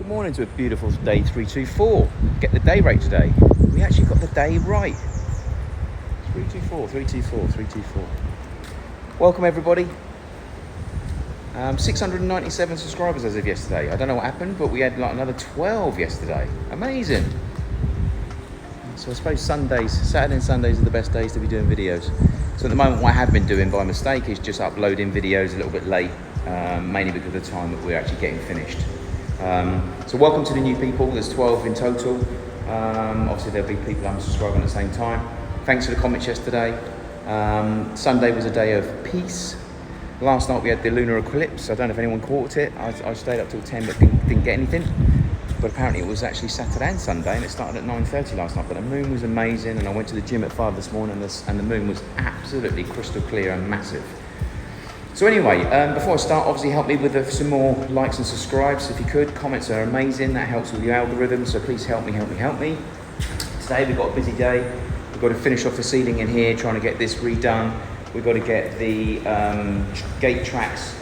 Good morning to a beautiful day 324. Get the day rate today. We actually got the day right. 324. Welcome everybody. 697 subscribers as of yesterday. I don't know what happened, but we had like another 12 yesterday. Amazing. So I suppose Saturday and Sundays are the best days to be doing videos. So at the moment what I have been doing by mistake is just uploading videos a little bit late, mainly because of the time that we're actually getting finished. So welcome to the new people. There's 12 in total. Obviously there'll be people unsubscribing at the same time. Thanks for the comments yesterday. Sunday was a day of peace. Last night we had the lunar eclipse. I don't know if anyone caught it. I stayed up till 10 but didn't get anything. But apparently it was actually Saturday and Sunday, and it started at 9:30 last night. But the moon was amazing, and I went to the gym at 5 this morning, and the moon was absolutely crystal clear and massive. So anyway, before I start, obviously help me with some more likes and subscribes if you could. Comments are amazing, that helps with the algorithm, so please help me. Today we've got a busy day. We've got to finish off the ceiling in here, trying to get this redone. We've got to get the gate tracks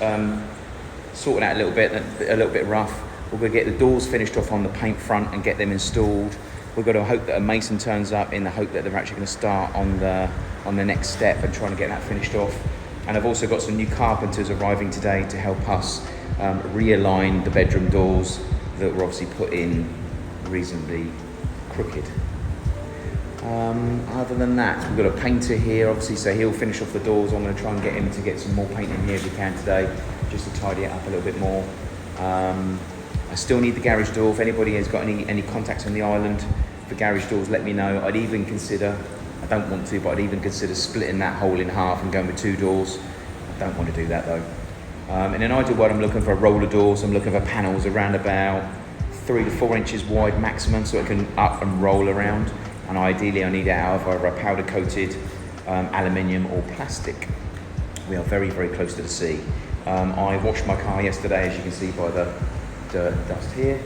sorted out a little bit rough. We're going to get the doors finished off on the paint front and get them installed. We've got to hope that a mason turns up in the hope that they're actually going to start on the next step and trying to get that finished off. And I've also got some new carpenters arriving today to help us realign the bedroom doors that were obviously put in reasonably crooked. Other than that, we've got a painter here, obviously, so he'll finish off the doors. I'm going to try and get him to get some more paint in here if we can today, just to tidy it up a little bit more. I still need the garage door. If anybody has got any contacts on the island for garage doors, let me know. I'd even consider, I don't want to, but I'd even consider splitting that hole in half and going with 2 doors. I don't want to do that though. In an ideal world, I'm looking for roller doors. I'm looking for panels around about 3 to 4 inches wide maximum, so it can up and roll around. And ideally, I need it out of either a powder coated aluminium or plastic. We are very, very close to the sea. I washed my car yesterday, as you can see by the dust here.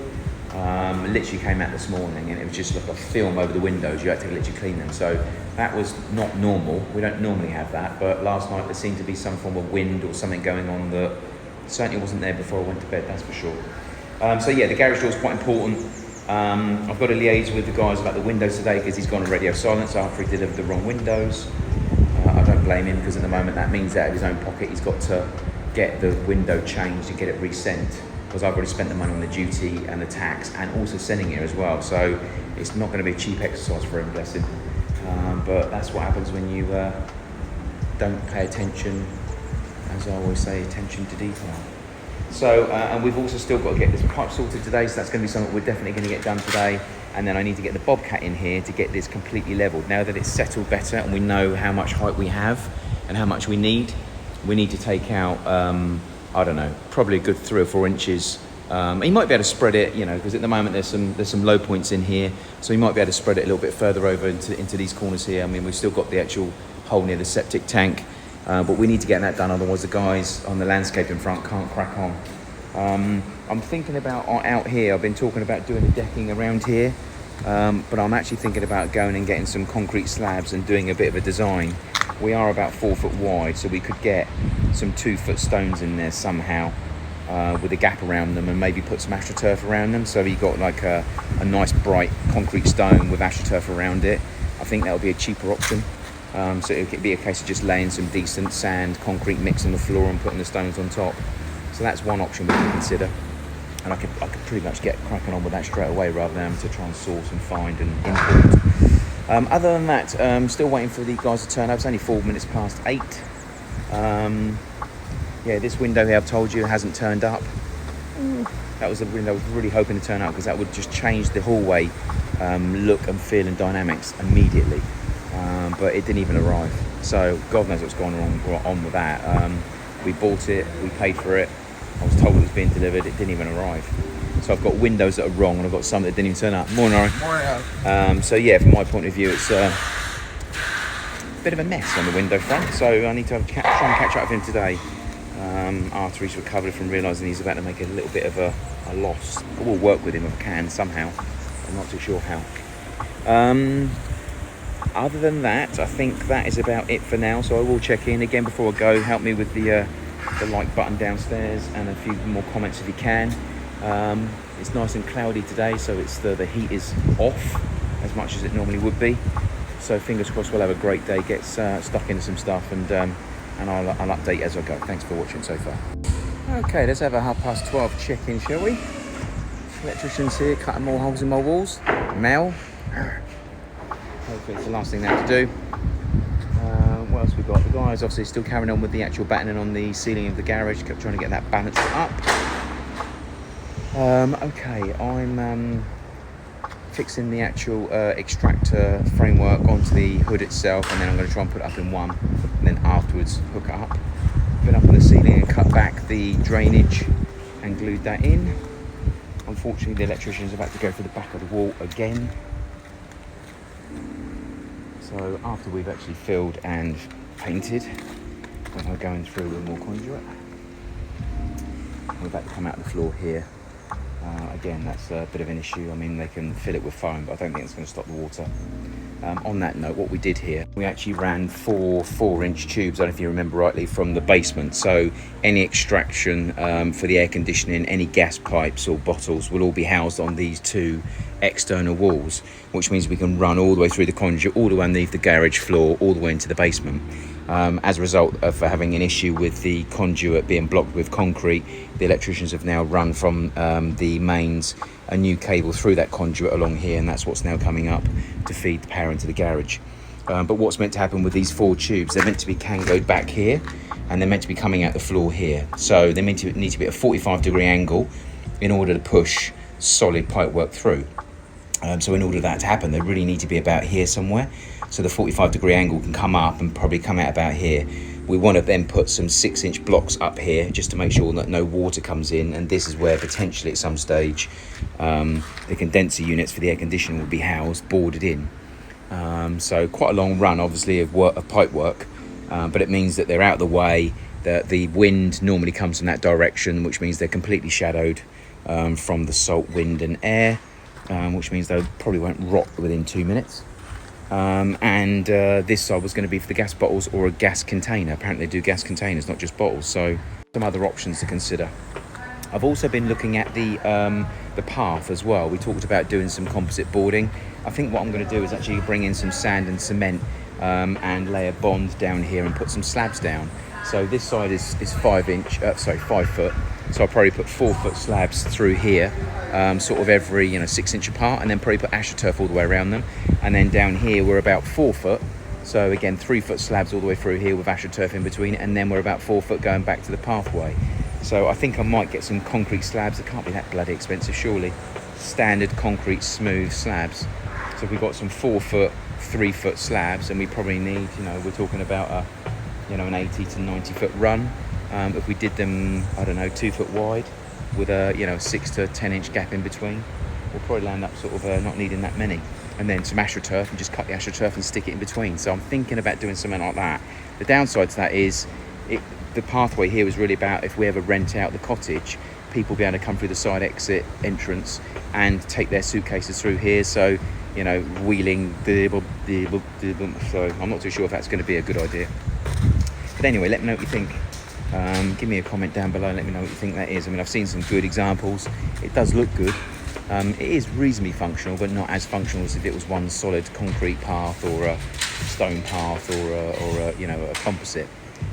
Literally came out this morning and it was just like a film over the windows. You had to literally clean them. So that was not normal. We don't normally have that, but last night there seemed to be some form of wind or something going on that certainly wasn't there before I went to bed, that's for sure. So yeah, the garage door is quite important. I've got to liaise with the guys about the windows today because he's gone on radio silence after he delivered the wrong windows. I don't blame him because at the moment that means that out of his own pocket he's got to get the window changed and get it resent, because I've already spent the money on the duty and the tax and also sending it as well. So it's not going to be a cheap exercise for him, bless him. But that's what happens when you don't pay attention, as I always say, attention to detail. So, and we've also still got to get this pipe sorted today, so that's going to be something we're definitely going to get done today. And then I need to get the bobcat in here to get this completely leveled. Now that it's settled better and we know how much height we have and how much we need to take out, I don't know, probably a good 3 or 4 inches. He might be able to spread it, you know, because at the moment there's some low points in here, so he might be able to spread it a little bit further over into these corners here. I mean, we've still got the actual hole near the septic tank, but we need to get that done, otherwise the guys on the landscaping front can't crack on. I'm thinking about out here, I've been talking about doing the decking around here, but I'm actually thinking about going and getting some concrete slabs and doing a bit of a design. We are about 4 foot wide, so we could get some 2-foot stones in there somehow with a gap around them, and maybe put some astroturf around them, so you got like a nice bright concrete stone with astroturf around it. I think that would be a cheaper option. So it could be a case of just laying some decent sand, concrete mix on the floor and putting the stones on top. So that's one option we can consider. And I could pretty much get cracking on with that straight away rather than to try and source and find and import. Other than that, I'm still waiting for the guys to turn up. It's only 4 minutes past 8. Yeah, this window here I've told you hasn't turned up. That was the window I was really hoping to turn up, because that would just change the hallway look and feel and dynamics immediately. But it didn't even arrive. So God knows what's going on with that. We bought it, we paid for it. I was told it was being delivered, it didn't even arrive. So I've got windows that are wrong and I've got some that didn't even turn up. Morning, Aaron. Morning. So yeah, from my point of view, it's a bit of a mess on the window front. So I need to try and catch up with him today. After he's recovered from realising he's about to make a little bit of a loss. I will work with him if I can somehow. I'm not too sure how. Other than that, I think that is about it for now. So I will check in again before I go. Help me with the like button downstairs and a few more comments if you can. It's nice and cloudy today, so it's the heat is off as much as it normally would be. So fingers crossed we'll have a great day, get stuck into some stuff, and I'll update as I go. Thanks for watching so far. Okay, let's have a 12:30 check-in, shall we? Electrician's here, cutting more holes in my walls. Mel. Hopefully it's the last thing they have to do. What else we got? The guys obviously still carrying on with the actual battening on the ceiling of the garage, kept trying to get that balanced up. Okay, I'm fixing the actual extractor framework onto the hood itself, and then I'm going to try and put it up in one, and then afterwards hook it up. Been up on the ceiling and cut back the drainage and glued that in. Unfortunately, the electricians have had to go for the back of the wall again. So after we've actually filled and painted, we're going through with more conduit. We've had to come out of the floor here. Again, that's a bit of an issue. I mean, they can fill it with foam, but I don't think it's going to stop the water. On that note, what we did here, we actually ran four 4-inch tubes, I don't know if you remember rightly, from the basement. So any extraction for the air conditioning, any gas pipes or bottles will all be housed on these 2 external walls, which means we can run all the way through the conduit, all the way underneath the garage floor, all the way into the basement. As a result of having an issue with the conduit being blocked with concrete, the electricians have now run from the mains a new cable through that conduit along here, and that's what's now coming up to feed the power into the garage. But what's meant to happen with these 4 tubes, they're meant to be kangoed back here, and they're meant to be coming out the floor here. So they need to be at a 45-degree angle in order to push solid pipework through. So in order for that to happen, they really need to be about here somewhere. So the 45-degree angle can come up and probably come out about here. We want to then put some 6-inch blocks up here just to make sure that no water comes in. And this is where potentially at some stage the condenser units for the air conditioning will be housed, boarded in. So quite a long run, obviously, of pipe work, but it means that they're out of the way. That the wind normally comes from that direction, which means they're completely shadowed from the salt, wind and air. Which means they probably won't rot within 2 minutes. This side was going to be for the gas bottles or a gas container. Apparently they do gas containers, not just bottles, so some other options to consider. I've also been looking at the path as well. We talked about doing some composite boarding. I think what I'm going to do is actually bring in some sand and cement and lay a bond down here and put some slabs down. So this side is 5 foot. So I'll probably put 4-foot slabs through here, sort of every 6-inch apart, and then probably put AstroTurf all the way around them. And then down here we're about 4 foot. So again, 3-foot slabs all the way through here with AstroTurf in between, and then we're about 4 foot going back to the pathway. So I think I might get some concrete slabs. It can't be that bloody expensive, surely. Standard concrete smooth slabs. So we've got some 4-foot, 3-foot slabs, and we probably need, we're talking about an 80 to 90 foot run. If we did them, I don't know, 2 foot wide with a 6 to 10 inch gap in between, we'll probably land up sort of not needing that many. And then some AstroTurf and just cut the AstroTurf and stick it in between. So I'm thinking about doing something like that. The downside to that is the pathway here was really about if we ever rent out the cottage, people be able to come through the side exit entrance and take their suitcases through here. So, wheeling so I'm not too sure if that's going to be a good idea. But anyway, let me know what you think. Give me a comment down below and let me know what you think that is. I mean, I've seen some good examples. It does look good. It is reasonably functional, but not as functional as if it was one solid concrete path or a stone path or a composite.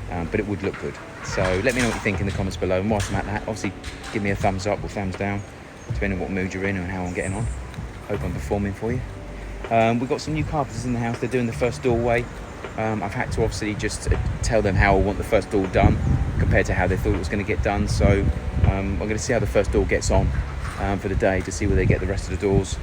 But it would look good. So let me know what you think in the comments below. And whilst I'm at that, obviously give me a thumbs up or thumbs down, depending on what mood you're in and how I'm getting on. Hope I'm performing for you. We've got some new carpenters in the house. They're doing the first doorway. I've had to obviously just tell them how I want the first door done compared to how they thought it was going to get done. So I'm going to see how the first door gets on for the day to see where they get the rest of the doors.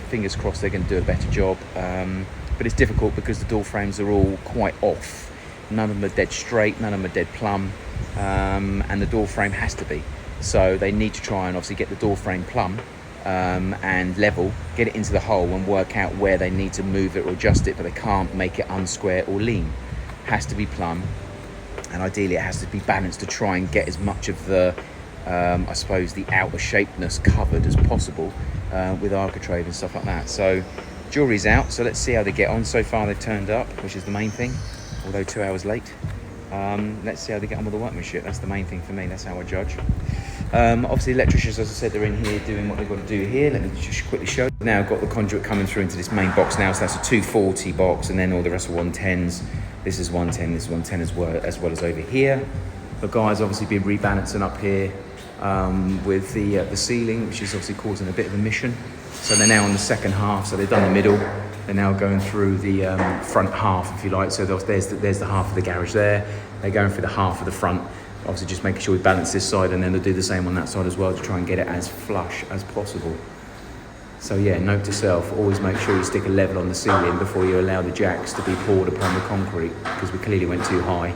Fingers crossed they're going to do a better job. But it's difficult because the door frames are all quite off. None of them are dead straight, none of them are dead plumb, and the door frame has to be. So they need to try and obviously get the door frame plumb and level, get it into the hole and work out where they need to move it or adjust it, but they can't make it unsquare or lean. It has to be plumb, and ideally it has to be balanced to try and get as much of the I suppose the outer shapeness covered as possible with architrave and stuff like that. So jury's out, so let's see how they get on. So far they've turned up, which is the main thing, although 2 hours late. Let's see how they get on with the workmanship. That's the main thing for me. That's how I judge. Obviously, electricians, as I said, they're in here doing what they've got to do here. Let me just quickly show. Now I've got the conduit coming through into this main box now, so that's a 240 box, and then all the rest are 110s. This is 110, this is 110 as well as over here. The guys obviously been rebalancing up here with the ceiling, which is obviously causing a bit of a mission. So they're now on the second half, so they've done the middle. They're now going through the front half, if you like. So there's the half of the garage there. They're going through the half of the front. Obviously just making sure we balance this side, and then they'll do the same on that side as well to try and get it as flush as possible. So yeah, note to self, always make sure you stick a level on the ceiling before you allow the jacks to be poured upon the concrete, because we clearly went too high,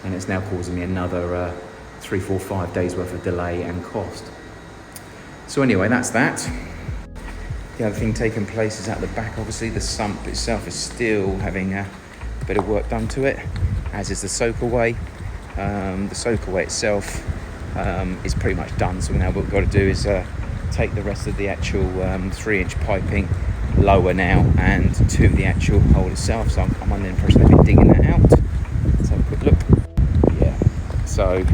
and it's now causing me another 3, 4, 5 days worth of delay and cost. So anyway, that's that. The other thing taking place is at the back, obviously the sump itself is still having a bit of work done to it, as is the soakaway. The soakaway itself is pretty much done, so now what we've got to do is take the rest of the actual 3-inch piping lower now and to the actual hole itself. So I'm under the impression they've been digging that out. Let's have a quick look. Yeah, so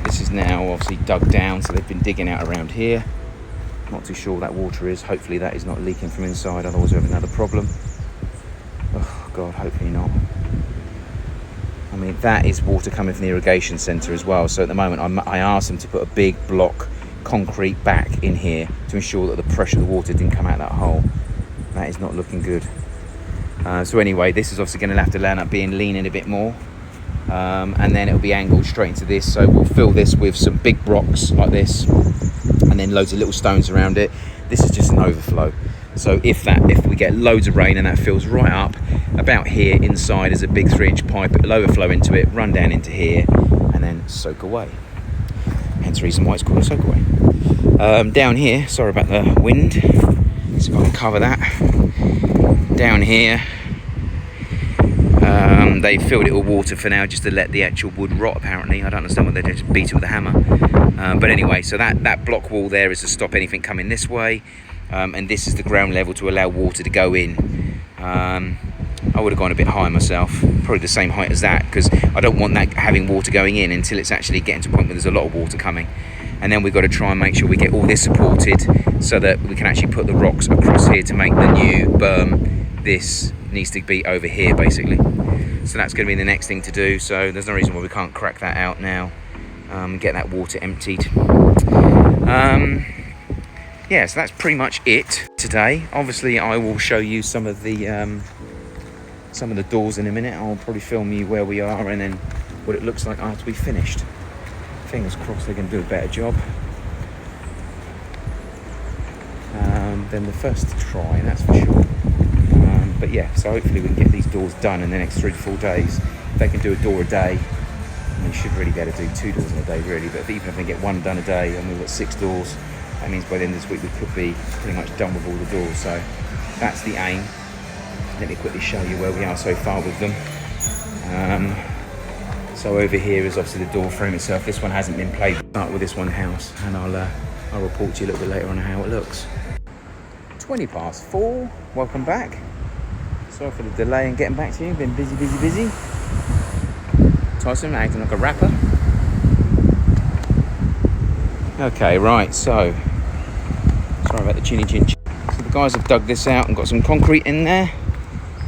this is now obviously dug down, so they've been digging out around here. Not too sure what that water is. Hopefully that is not leaking from inside, otherwise we have another problem. Oh God, hopefully not. I mean, that is water coming from the irrigation centre as well. So at the moment I asked them to put a big block concrete back in here to ensure that the pressure of the water didn't come out that hole. That is not looking good. So anyway, this is obviously going to have to land up being leaning a bit more, and then it'll be angled straight into this. So we'll fill this with some big blocks like this, and then loads of little stones around it. This is just an overflow. So if we get loads of rain and that fills right up, about here inside is a big 3-inch pipe. It'll overflow into it, run down into here, and then soak away. Hence the reason why it's called a soak away. Down here, sorry about the wind, so I can cover that. Down here, they filled it with water for now just to let the actual wood rot, apparently. I don't understand why they just beat it with a hammer. But anyway, so that block wall there is to stop anything coming this way. And this is the ground level to allow water to go in. I would have gone a bit higher myself, probably the same height as that, because I don't want that having water going in until it's actually getting to a point where there's a lot of water coming. And then we've got to try and make sure we get all this supported so that we can actually put the rocks across here to make the new berm. This needs to be over here basically. So that's going to be the next thing to do. So there's no reason why we can't crack that out now, get that water emptied. Yeah, so that's pretty much it today. Obviously, I will show you some of the doors in a minute. I'll probably film you where we are and then what it looks like after we finished. Fingers crossed they're going to do a better job than the first try, that's for sure. But yeah, so hopefully we can get these doors done in the next 3 to 4 days. If they can do a door a day, we should really be able to do 2 doors in a day, really. But even if they get 1 done a day and we've got 6 doors, that means by the end of this week we could be pretty much done with all the doors. So that's the aim. Let me quickly show you where we are so far with them. So over here is obviously the door frame itself. This one hasn't been played. Start with this one house, and I'll report to you a little bit later on how it looks. 4:20. Welcome back. Sorry for the delay in getting back to you. Been busy. Tyson acting like a rapper. Okay, right. So sorry about the chinny chin. So the guys have dug this out and got some concrete in there.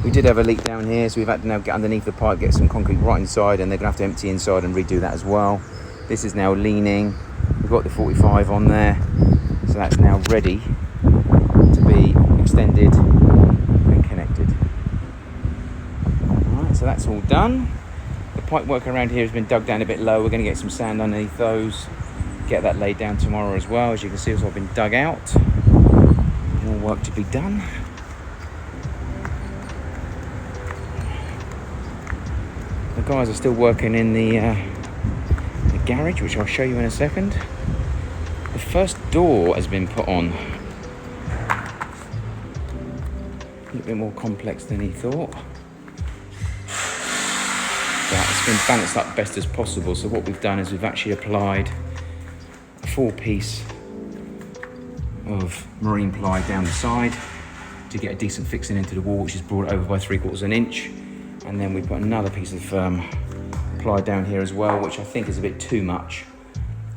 We did have a leak down here, so we've had to now get underneath the pipe, get some concrete right inside, and they're going to have to empty inside and redo that as well. This is now leaning. We've got the 45 on there, so that's now ready to be extended and connected. Alright, so that's all done. The pipe work around here has been dug down a bit low. We're going to get some sand underneath those, get that laid down tomorrow as well. As you can see, it's all been dug out. More work to be done. The guys are still working in the garage, which I'll show you in a second. The first door has been put on. A little bit more complex than he thought. But it's been balanced up best as possible. So what we've done is we've actually applied a 4-piece of marine ply down the side to get a decent fixing into the wall, which is brought over by 3/4 of an inch. And then we put another piece of ply down here as well, which I think is a bit too much.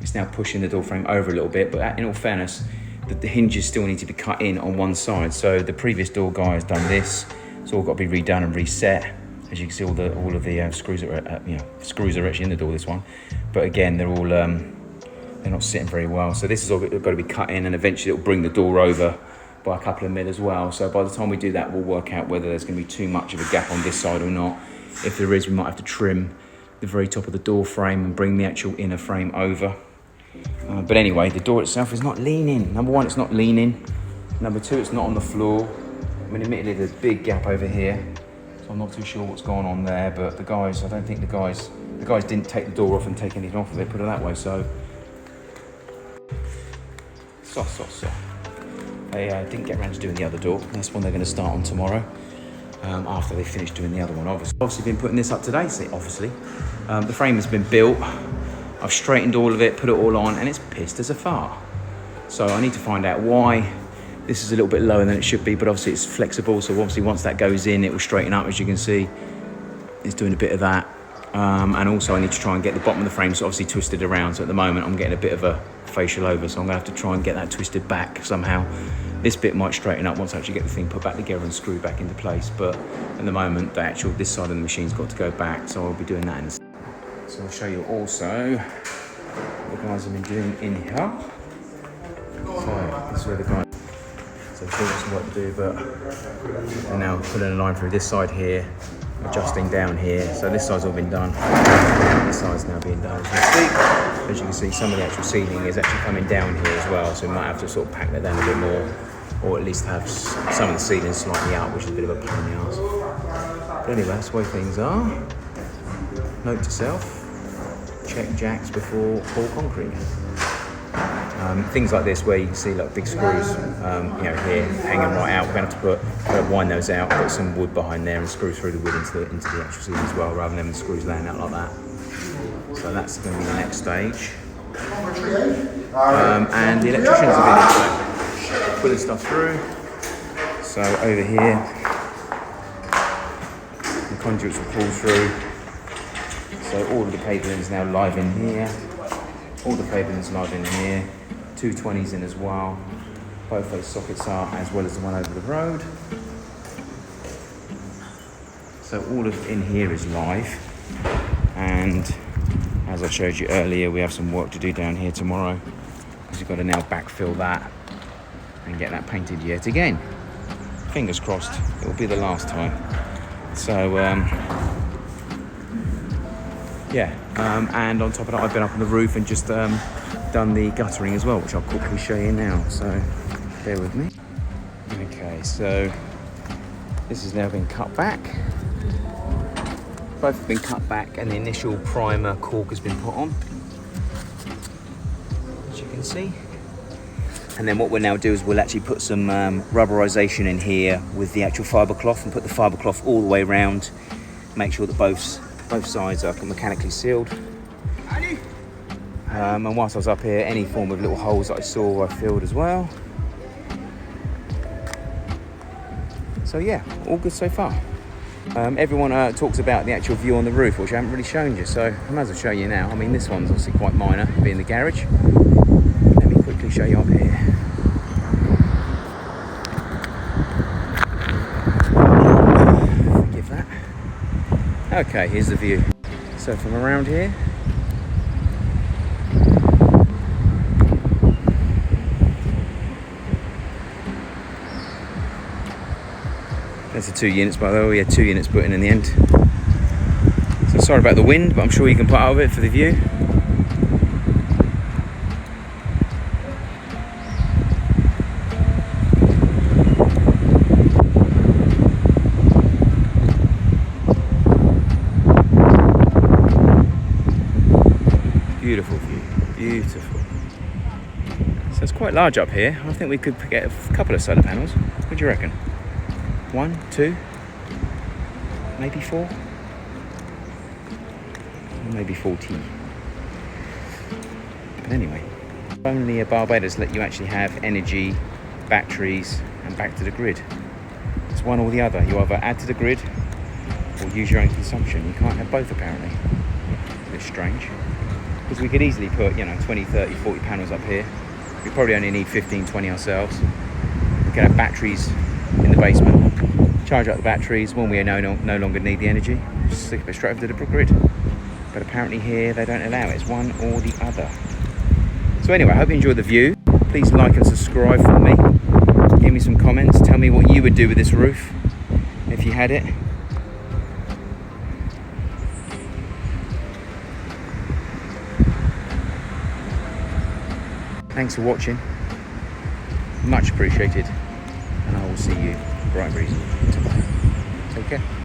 It's now pushing the door frame over a little bit, but in all fairness, the hinges still need to be cut in on one side. So the previous door guy has done this. It's all got to be redone and reset. As you can see, all of the screws are screws are actually in the door, this one. But again, they're all they're not sitting very well. So this is all got to be cut in, and eventually it'll bring the door over by a couple of mil as well. So by the time we do that, we'll work out whether there's going to be too much of a gap on this side or not. If there is, we might have to trim the very top of the door frame and bring the actual inner frame over. But anyway, the door itself is not leaning. Number one, it's not leaning. Number two, it's not on the floor. I mean, admittedly, there's a big gap over here, so I'm not too sure what's going on there. But the guys, I don't think the guys didn't take the door off and take anything off of it, put it that way. So, They didn't get around to doing the other door. That's one they're going to start on tomorrow, after they finish doing the other one. Obviously been putting this up today, see, obviously. The frame has been built. I've straightened all of it, put it all on, and it's pissed as a fart. So I need to find out why this is a little bit lower than it should be, but obviously it's flexible, so obviously once that goes in, it will straighten up, as you can see. It's doing a bit of that. And also I need to try and get the bottom of the frame so obviously twisted around. So at the moment I'm getting a bit of a facial over, so I'm gonna have to try and get that twisted back somehow. This bit might straighten up once I actually get the thing put back together and screwed back into place, but at the moment this side of the machine's got to go back, so I'll be doing that instead. So I'll show you also what the guys have been doing in here. So this is where the guys, so still got some work to do, but they're now putting a line through this side here, adjusting down here. So this side's all been done. This side's now being done. As you can see, some of the actual ceiling is actually coming down here as well, so we might have to sort of pack that down a bit more, or at least have some of the ceiling slightly out, which is a bit of a pain in the arse. But anyway, that's the way things are. Note to self, check jacks before pour concrete. Things like this where you can see like big screws, here hanging right out. We're going to have to wind those out, put some wood behind there, and screw through the wood into the actual ceiling as well, rather than the screws laying out like that. So that's going to be the next stage. And the electricians have been putting stuff through. So over here, the conduits will pull through. So all of the cabling is now live in here. All the cabling is live in here. 220s in as well. Both those sockets are, as well as the one over the road. So all of in here is live. And as I showed you earlier, we have some work to do down here tomorrow, because we've got to now backfill that and get that painted yet again. Fingers crossed, it will be the last time. So, and on top of that, I've been up on the roof and just done the guttering as well, which I'll quickly show you now, so bear with me. Okay, so this has now been cut back. Both have been cut back, and the initial primer caulk has been put on, as you can see. And then what we'll now do is we'll actually put some rubberization in here with the actual fibre cloth, and put the fibre cloth all the way around, make sure that both sides are mechanically sealed. And whilst I was up here, any form of little holes that I saw I filled as well. So yeah, all good so far. Everyone talks about the actual view on the roof, which I haven't really shown you, so I might as well show you now. I mean, this one's obviously quite minor, being the garage. Let me quickly show you up here. Forgive that. Okay, here's the view. So from around here, there's the 2 units, by the way. We had 2 units put in the end. So sorry about the wind, but I'm sure you can put out of it for the view. Beautiful view, beautiful. So it's quite large up here. I think we could get a couple of solar panels. What do you reckon? 1, 2, maybe 4, or maybe 40. But anyway, only Barbados let you actually have energy, batteries, and back to the grid. It's one or the other. You either add to the grid, or use your own consumption. You can't have both apparently. A bit strange. Because we could easily put, you know, 20, 30, 40 panels up here. We probably only need 15, 20 ourselves. We can have batteries in the basement. Charge up the batteries when we no longer need the energy. Just stick it straight over to the grid. But apparently here they don't allow it. It's one or the other. So anyway, I hope you enjoyed the view. Please like and subscribe for me. Give me some comments. Tell me what you would do with this roof if you had it. Thanks for watching. Much appreciated. And I will see you bright and breezy tomorrow. Take care.